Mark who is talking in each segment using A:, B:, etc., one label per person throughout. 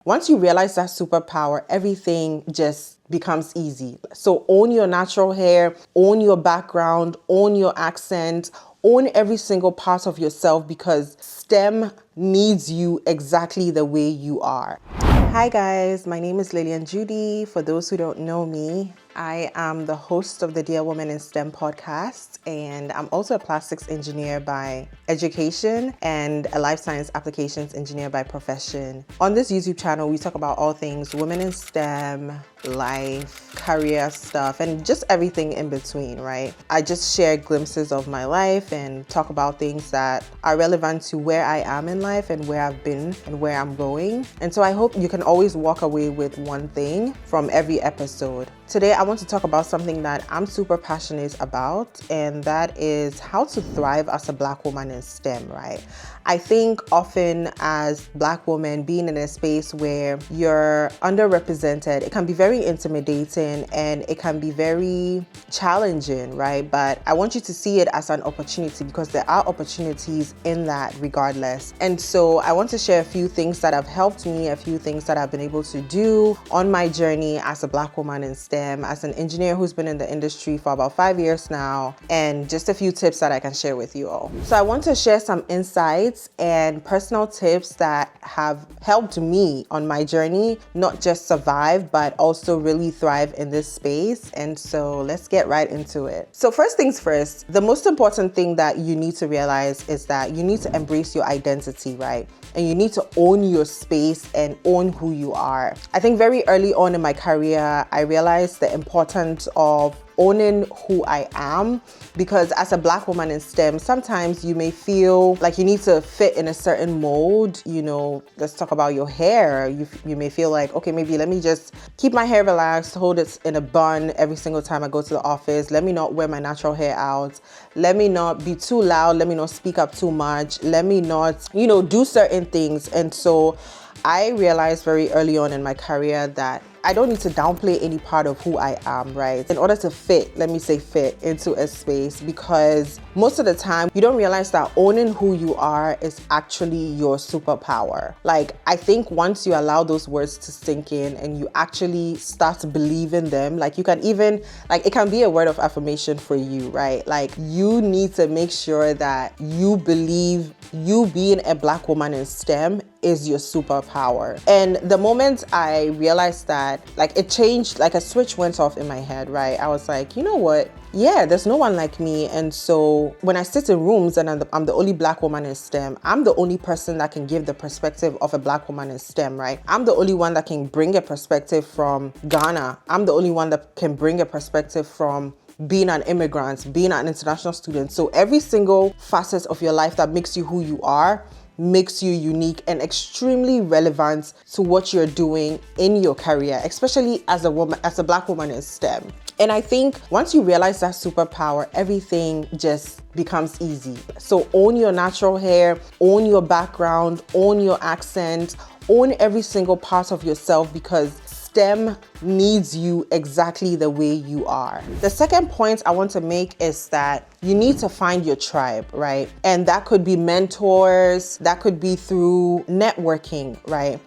A: Once you realize that superpower, everything just becomes easy. So own your natural hair, own your background, own your accent, own every single part of yourself because STEM needs you exactly the way you are. Hi guys, my name is Lillian Judy. For those who don't know me, I am the host of the Dear Woman in STEM podcast, and I'm also a plastics engineer by education and a life science applications engineer by profession. On this YouTube channel, we talk about all things women in STEM, life, career stuff, and just everything in between, right? I just share glimpses of my life and talk about things that are relevant to where I am in life and where I've been and where I'm going. And so I hope you can always walk away with one thing from every episode. Today, I want to talk about something that I'm super passionate about, and that is how to thrive as a Black woman in STEM, right? I think often as Black women, being in a space where you're underrepresented, it can be very intimidating and it can be very challenging, right? But I want you to see it as an opportunity because there are opportunities in that regardless. And so I want to share a few things that have helped me, a few things that I've been able to do on my journey as a Black woman in STEM, as an engineer who's been in the industry for about 5 years now, and just a few tips that I can share with you all. So I want to share some insights and personal tips that have helped me on my journey, not just survive, but also really thrive in this space. And so let's get right into it. So first things first, the most important thing that you need to realize is that you need to embrace your identity, right? And you need to own your space and own who you are. I think very early on in my career, I realized the importance of owning who I am, because as a Black woman in STEM, sometimes you may feel like you need to fit in a certain mold. You know, let's talk about your hair. You may feel like, okay, maybe let me just keep my hair relaxed, hold it in a bun every single time I go to the office. Let me not wear my natural hair out. Let me not be too loud. Let me not speak up too much. Let me not, do certain things. And so I realized very early on in my career that I don't need to downplay any part of who I am, right? In order to fit into a space, because most of the time you don't realize that owning who you are is actually your superpower. Like, I think once you allow those words to sink in and you actually start to believe in them, like you can even, like it can be a word of affirmation for you, right? Like you need to make sure that you believe you being a Black woman in STEM is your superpower. And the moment I realized that, like it changed, like a switch went off in my head, right? I was like, you know what? Yeah, there's no one like me. And so when I sit in rooms and I'm the only Black woman in STEM, I'm the only person that can give the perspective of a Black woman in STEM, right? I'm the only one that can bring a perspective from Ghana. I'm the only one that can bring a perspective from being an immigrant, being an international student. So every single facet of your life that makes you who you are makes you unique and extremely relevant to what you're doing in your career, especially as a woman, as a Black woman in STEM. And I think once you realize that superpower, everything just becomes easy. So own your natural hair, own your background, own your accent, own every single part of yourself because STEM needs you exactly the way you are. The second point I want to make is that you need to find your tribe, right? And that could be mentors, that could be through networking, right?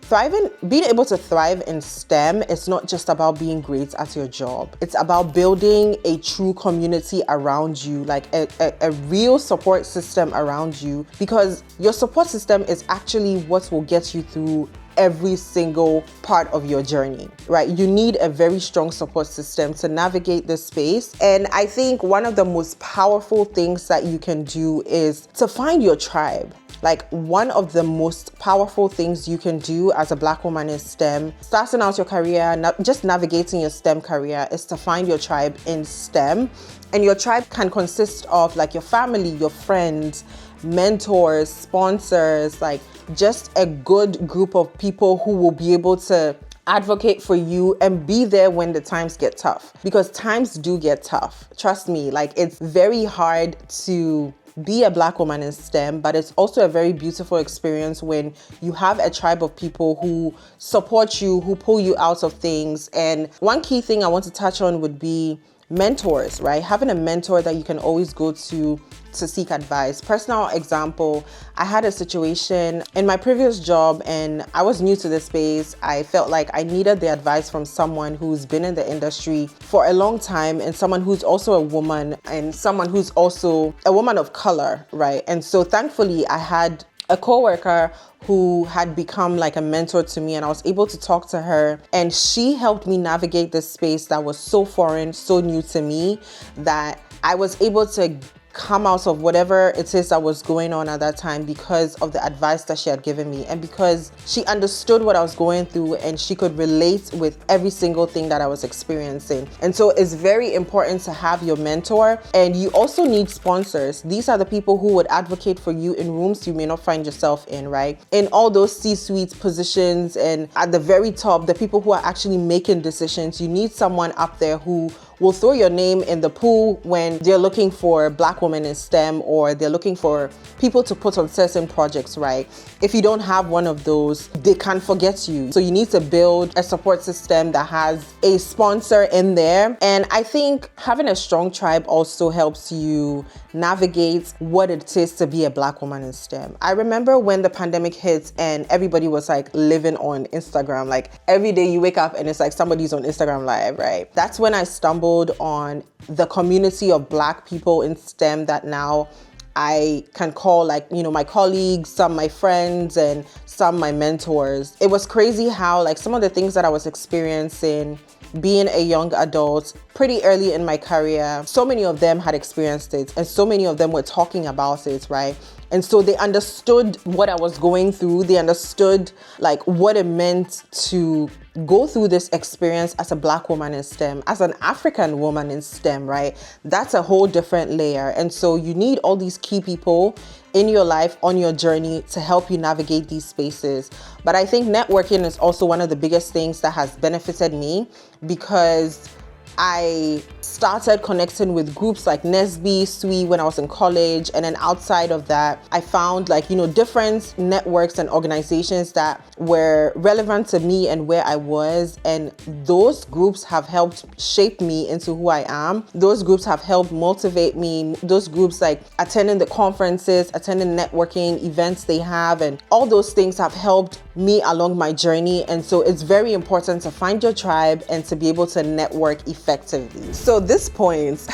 A: Being able to thrive in STEM is not just about being great at your job. It's about building a true community around you, like a real support system around you, because your support system is actually what will get you through every single part of your journey, right? You need a very strong support system to navigate this space. And I think one of the most powerful things that you can do is to find your tribe. Like one of the most powerful things you can do as a Black woman in STEM, starting out your career, just navigating your STEM career, is to find your tribe in STEM. And your tribe can consist of like your family, your friends, mentors, sponsors, like just a good group of people who will be able to advocate for you and be there when the times get tough, because times do get tough. Trust me, like it's very hard to be a Black woman in STEM, but it's also a very beautiful experience when you have a tribe of people who support you, who pull you out of things. And one key thing I want to touch on would be mentors, right? Having a mentor that you can always go to seek advice. Personal example, I had a situation in my previous job and I was new to the space. I felt like I needed the advice from someone who's been in the industry for a long time and someone who's also a woman and someone who's also a woman of color, right? And so thankfully I had a coworker who had become like a mentor to me, and I was able to talk to her, and she helped me navigate this space that was so foreign, so new to me, that I was able to come out of whatever it is that was going on at that time because of the advice that she had given me, and because she understood what I was going through and she could relate with every single thing that I was experiencing. And so it's very important to have your mentor, and you also need sponsors. These are the people who would advocate for you in rooms you may not find yourself in, right? In all those C-suite positions and at the very top, the people who are actually making decisions, you need someone up there who will throw your name in the pool when they're looking for Black women in STEM or they're looking for people to put on certain projects, right? If you don't have one of those, they can forget you. So you need to build a support system that has a sponsor in there. And I think having a strong tribe also helps you navigate what it is to be a Black woman in STEM. I remember when the pandemic hit and everybody was like living on Instagram, like every day you wake up and it's like somebody's on Instagram live, right? That's when I stumbled on the community of Black people in STEM that now I can call like, my colleagues, some my friends, and some my mentors. It was crazy how like some of the things that I was experiencing being a young adult pretty early in my career, so many of them had experienced it and so many of them were talking about it, right? And so they understood what I was going through. They understood like what it meant to go through this experience as a Black woman in STEM, as an African woman in STEM, right? That's a whole different layer. And so you need all these key people in your life on your journey to help you navigate these spaces. But I think networking is also one of the biggest things that has benefited me, because I started connecting with groups like Nesby, SWE when I was in college. And then outside of that, I found like, different networks and organizations that were relevant to me and where I was. And those groups have helped shape me into who I am. Those groups have helped motivate me. Those groups like attending the conferences, attending networking events they have, and all those things have helped me along my journey. And so it's very important to find your tribe and to be able to network effectively. So this point,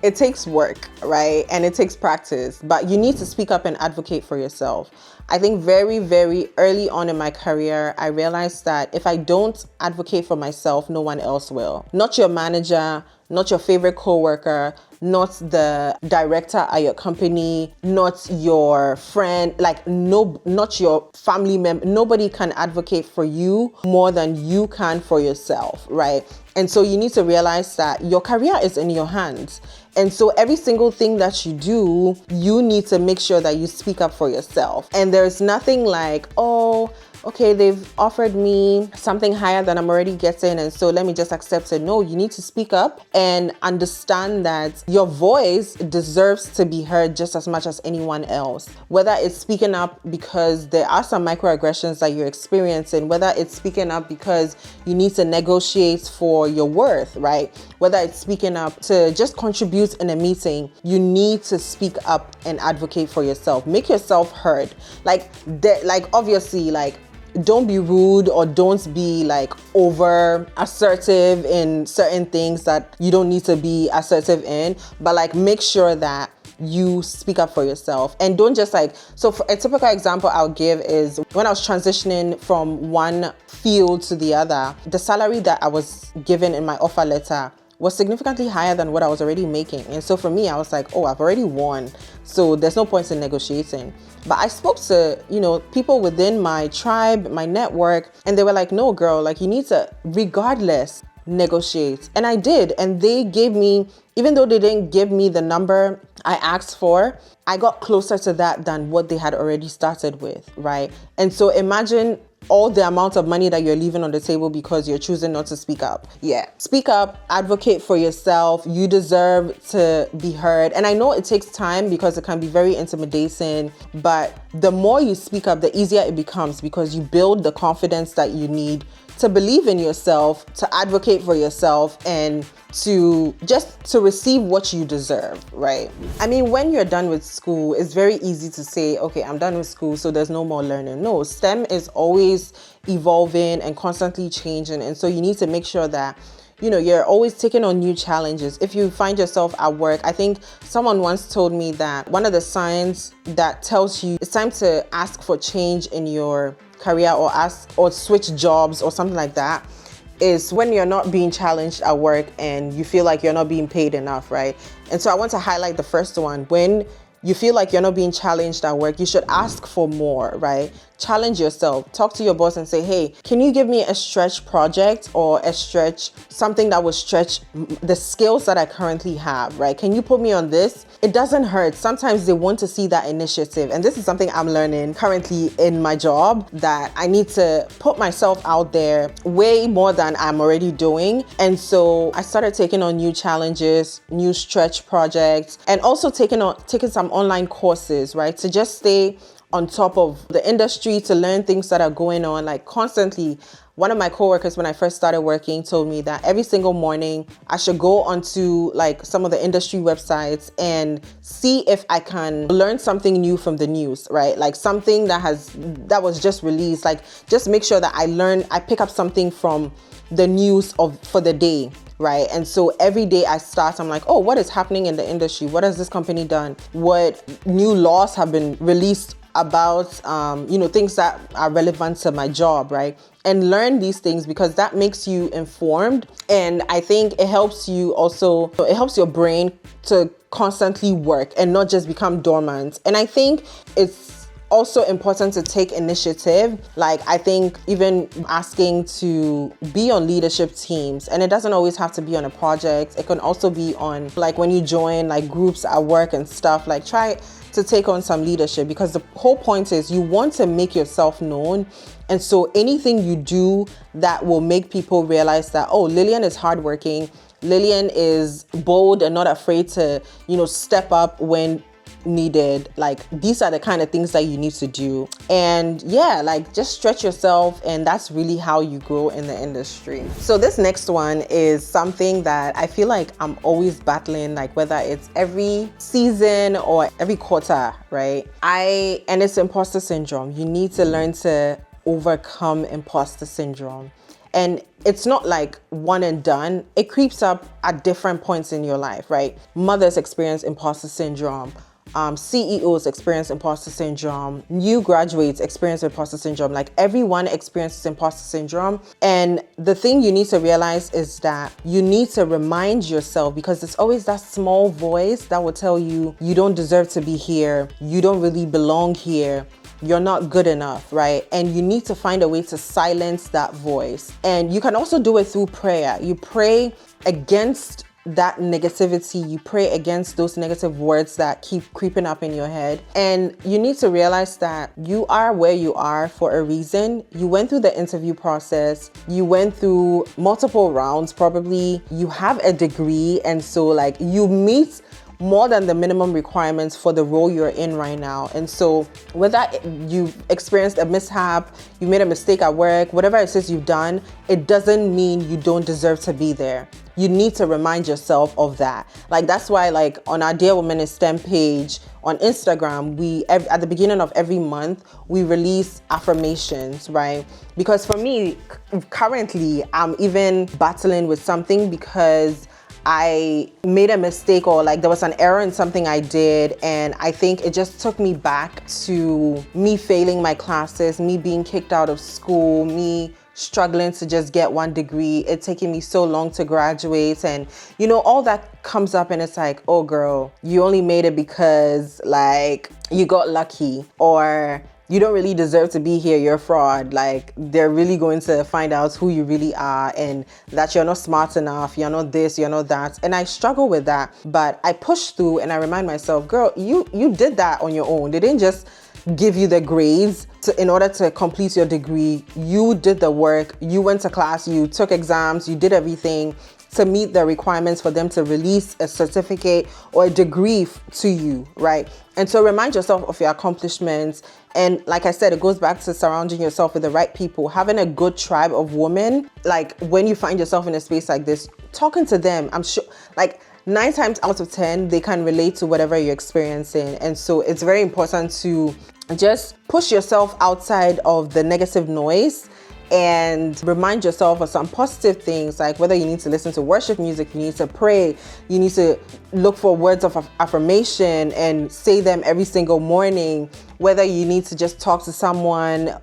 A: it takes work, right? And it takes practice, but you need to speak up and advocate for yourself. I think very, very early on in my career, I realized that if I don't advocate for myself, no one else will. Not your manager, not your favorite coworker, not the director at your company, not your friend, not your family member. Nobody can advocate for you more than you can for yourself, right? And so you need to realize that your career is in your hands. And so every single thing that you do, you need to make sure that you speak up for yourself. And there's nothing like, oh, okay, they've offered me something higher than I'm already getting, and so let me just accept it. No, you need to speak up and understand that your voice deserves to be heard just as much as anyone else. Whether it's speaking up because there are some microaggressions that you're experiencing, whether it's speaking up because you need to negotiate for your worth, right? Whether it's speaking up to just contribute in a meeting, you need to speak up and advocate for yourself. Make yourself heard. Obviously, don't be rude or don't be over assertive in certain things that you don't need to be assertive in, but make sure that you speak up for yourself. And don't just so for a typical example I'll give is when I was transitioning from one field to the other, the salary that I was given in my offer letter was significantly higher than what I was already making. And so for me, I was like, oh, I've already won, so there's no point in negotiating. But I spoke to, people within my tribe, my network, and they were like, no, girl, you need to, regardless, negotiate. And I did. And they gave me, even though they didn't give me the number I asked for, I got closer to that than what they had already started with, right? And so imagine all the amount of money that you're leaving on the table because you're choosing not to speak up. Yeah, speak up, advocate for yourself. You deserve to be heard. And I know it takes time because it can be very intimidating, but the more you speak up, the easier it becomes because you build the confidence that you need to believe in yourself, to advocate for yourself, and to receive what you deserve, right? I mean, when you're done with school, it's very easy to say, okay, I'm done with school, so there's no more learning. No, STEM is always evolving and constantly changing. And so you need to make sure that you're always taking on new challenges. If you find yourself at work, I think someone once told me that one of the signs that tells you it's time to ask for change in your career or switch jobs or something like that is when you're not being challenged at work and you feel like you're not being paid enough, right? And so I want to highlight the first one. When you feel like you're not being challenged at work, you should ask for more, right? Challenge yourself. Talk to your boss and say, hey, can you give me a stretch project or something that will stretch the skills that I currently have, right? Can you put me on this? It doesn't hurt. Sometimes they want to see that initiative. And this is something I'm learning currently in my job, that I need to put myself out there way more than I'm already doing. And so I started taking on new challenges, new stretch projects, and also taking some online courses, right? To just stay on top of the industry, to learn things that are going on, like constantly. One of my coworkers, when I first started working, told me that every single morning I should go onto like some of the industry websites and see if I can learn something new from the news, right? Like something that was just released, like just make sure that I pick up something from the news for the day, right? And so every day I'm like, oh, what is happening in the industry? What has this company done? What new laws have been released about, things that are relevant to my job, right? And learn these things, because that makes you informed. And I think it helps your brain to constantly work and not just become dormant. And I think it's also important to take initiative. Like, I think even asking to be on leadership teams, and it doesn't always have to be on a project. It can also be on, like, when you join like groups at work and stuff, like try to take on some leadership, because the whole point is you want to make yourself known. And so anything you do that will make people realize that, oh, Lillian is hardworking, Lillian is bold and not afraid to, step up when needed. Like, these are the kind of things that you need to do. And yeah, like, just stretch yourself, and that's really how you grow in the industry. So this next one is something that I feel like I'm always battling, like whether it's every season or every quarter, right? And it's imposter syndrome. You need to learn to overcome imposter syndrome. And it's not like one and done. It creeps up at different points in your life, right? Mothers experience imposter syndrome. CEOs experience imposter syndrome. New graduates experience imposter syndrome. Like, everyone experiences imposter syndrome. And the thing you need to realize is that you need to remind yourself, because it's always that small voice that will tell you, you don't deserve to be here. You don't really belong here. You're not good enough, right? And you need to find a way to silence that voice. And you can also do it through prayer. You pray against that negativity. You pray against those negative words that keep creeping up in your head. And you need to realize that you are where you are for a reason. You went through the interview process. You went through multiple rounds, probably. You have a degree. And so, like, you meet more than the minimum requirements for the role you're in right now. And so whether you've experienced a mishap, you made a mistake at work, whatever it is you've done, it doesn't mean you don't deserve to be there. You need to remind yourself of that. Like, that's why, like, on our Dear Women in STEM page on Instagram, at the beginning of every month, we release affirmations, right? Because for me, currently, I'm even battling with something because I made a mistake, or like there was an error in something I did, and I think it just took me back to me failing my classes, me being kicked out of school, me struggling to just get one degree, it taking me so long to graduate, and all that comes up, and it's like, oh girl, you only made it because like you got lucky, or you don't really deserve to be here, you're a fraud. Like, they're really going to find out who you really are, and that you're not smart enough, you're not this, you're not that. And I struggle with that, but I push through, and I remind myself, girl, you did that on your own. They didn't just give you the grades in order to complete your degree. You did the work, you went to class, you took exams, you did everything. to meet the requirements for them to release a certificate or a degree to you, right? And so remind yourself of your accomplishments. And like I said, it goes back to surrounding yourself with the right people, having a good tribe of women. Like when you find yourself in a space like this, talking to them, I'm sure like 9 times out of 10, they can relate to whatever you're experiencing. And so it's very important to just push yourself outside of the negative noise and remind yourself of some positive things, like whether you need to listen to worship music, you need to pray, you need to look for words of affirmation and say them every single morning, whether you need to just talk to someone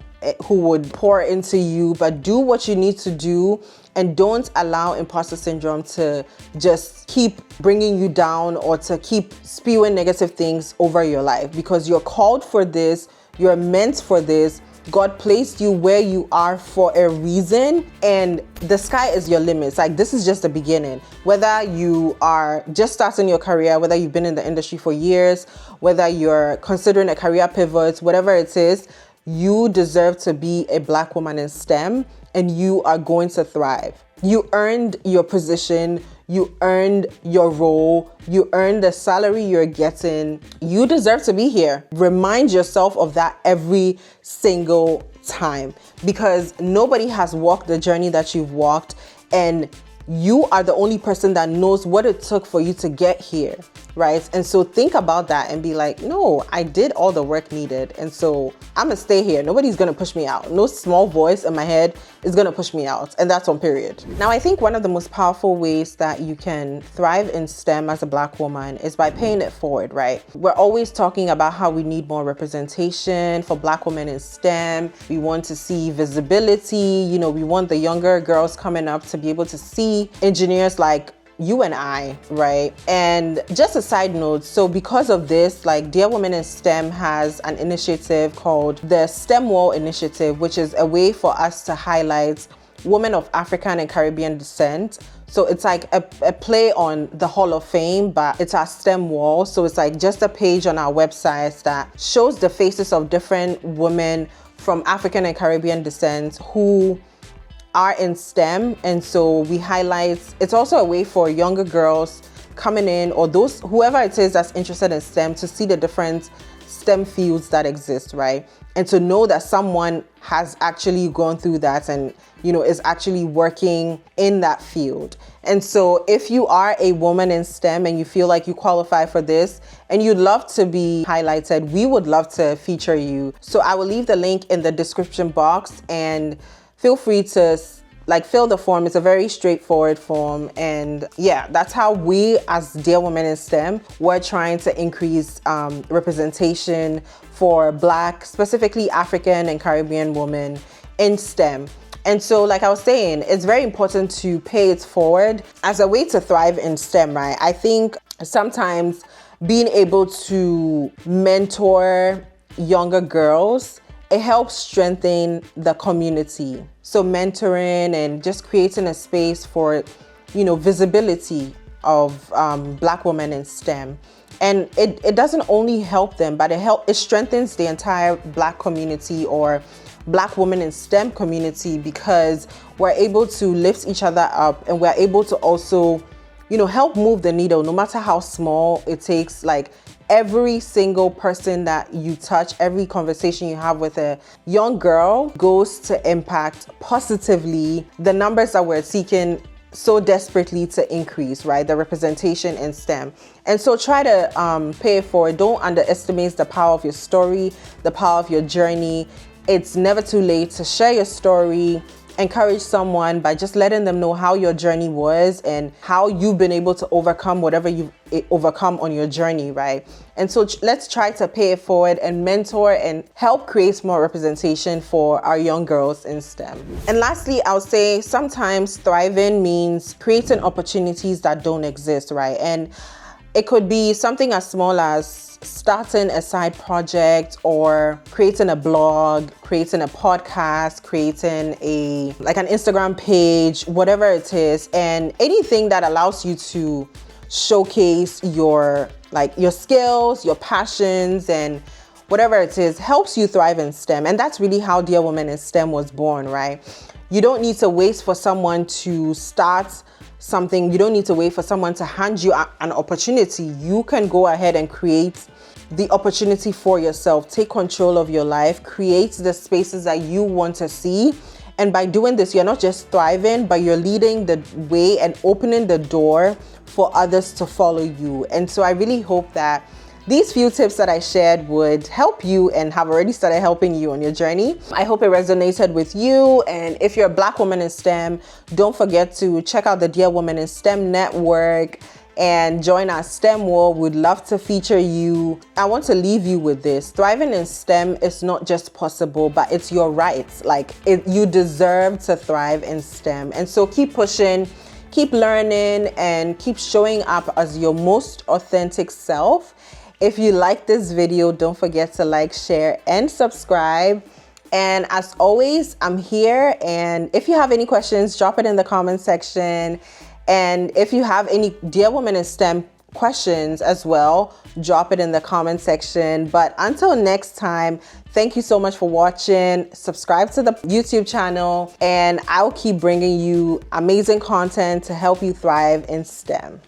A: who would pour into you, but do what you need to do and don't allow imposter syndrome to just keep bringing you down or to keep spewing negative things over your life, because you're called for this, you're meant for this. God placed you where you are for a reason, and the sky is your limits. Like this is just the beginning. Whether you are just starting your career, whether you've been in the industry for years, whether you're considering a career pivot, whatever it is, you deserve to be a Black woman in STEM and you are going to thrive. You earned your position, you earned your role, you earned the salary you're getting. You deserve to be here. Remind yourself of that every single time, because nobody has walked the journey that you've walked, and you are the only person that knows what it took for you to get here, right? And so think about that and be like, no, I did all the work needed. And so I'm gonna stay here. Nobody's gonna push me out. No small voice in my head is gonna push me out. And that's on period. Now, I think one of the most powerful ways that you can thrive in STEM as a Black woman is by paying it forward, right? We're always talking about how we need more representation for Black women in STEM. We want to see visibility. You know, we want the younger girls coming up to be able to see engineers like you and I, right? And just a side note, so because of this, like Dear Women in STEM has an initiative called the STEM Wall Initiative, which is a way for us to highlight women of African and Caribbean descent. So it's like a play on the Hall of Fame, but it's our STEM wall. So it's like just a page on our website that shows the faces of different women from African and Caribbean descent who are in STEM. And so we highlight, it's also a way for younger girls coming in, or those, whoever it is that's interested in STEM, to see the different STEM fields that exist, right? And to know that someone has actually gone through that and, you know, is actually working in that field. And so if you are a woman in STEM and you feel like you qualify for this and you'd love to be highlighted, we would love to feature you. So I will leave the link in the description box, and feel free to fill the form. It's a very straightforward form. And yeah, that's how we as Dear Women in STEM, we're trying to increase representation for Black, specifically African and Caribbean women in STEM. And so like I was saying, it's very important to pay it forward as a way to thrive in STEM, right? I think sometimes being able to mentor younger girls, it helps strengthen the community. So mentoring and just creating a space for, you know, visibility of Black women in STEM. And it doesn't only help them, but it strengthens the entire Black community or Black women in STEM community, because we're able to lift each other up and we're able to also, you know, help move the needle, no matter how small it takes. Like every single person that you touch, every conversation you have with a young girl goes to impact positively the numbers that we're seeking so desperately to increase, right? The representation in STEM. And so try to pay it forward. Don't underestimate the power of your story, the power of your journey. It's never too late to share your story. Encourage someone by just letting them know how your journey was and how you've been able to overcome whatever you've overcome on your journey, right? And so let's try to pay it forward and mentor and help create more representation for our young girls in STEM. And lastly, I'll say sometimes thriving means creating opportunities that don't exist, right? And it could be something as small as starting a side project or creating a blog, creating a podcast, creating an Instagram page, whatever it is, and anything that allows you to showcase your skills, your passions, and whatever it is, helps you thrive in STEM. And that's really how Dear Woman in STEM was born, right? You don't need to wait for someone to start something. You don't need to wait for someone to hand you an opportunity. You can go ahead and create the opportunity for yourself. Take control of your life, create the spaces that you want to see. And by doing this, you're not just thriving, but you're leading the way and opening the door for others to follow you. And so I really hope that these few tips that I shared would help you and have already started helping you on your journey. I hope it resonated with you. And if you're a Black woman in STEM, don't forget to check out the Dear Woman in STEM network and join our STEM wall. We'd love to feature you. I want to leave you with this. Thriving in STEM is not just possible, but it's your right. You deserve to thrive in STEM. And so keep pushing, keep learning, and keep showing up as your most authentic self. If you like this video, don't forget to like, share, and subscribe. And as always, I'm here. And if you have any questions, drop it in the comment section. And if you have any Dear Woman in STEM questions as well, drop it in the comment section. But until next time, thank you so much for watching. Subscribe to the YouTube channel, and I'll keep bringing you amazing content to help you thrive in STEM.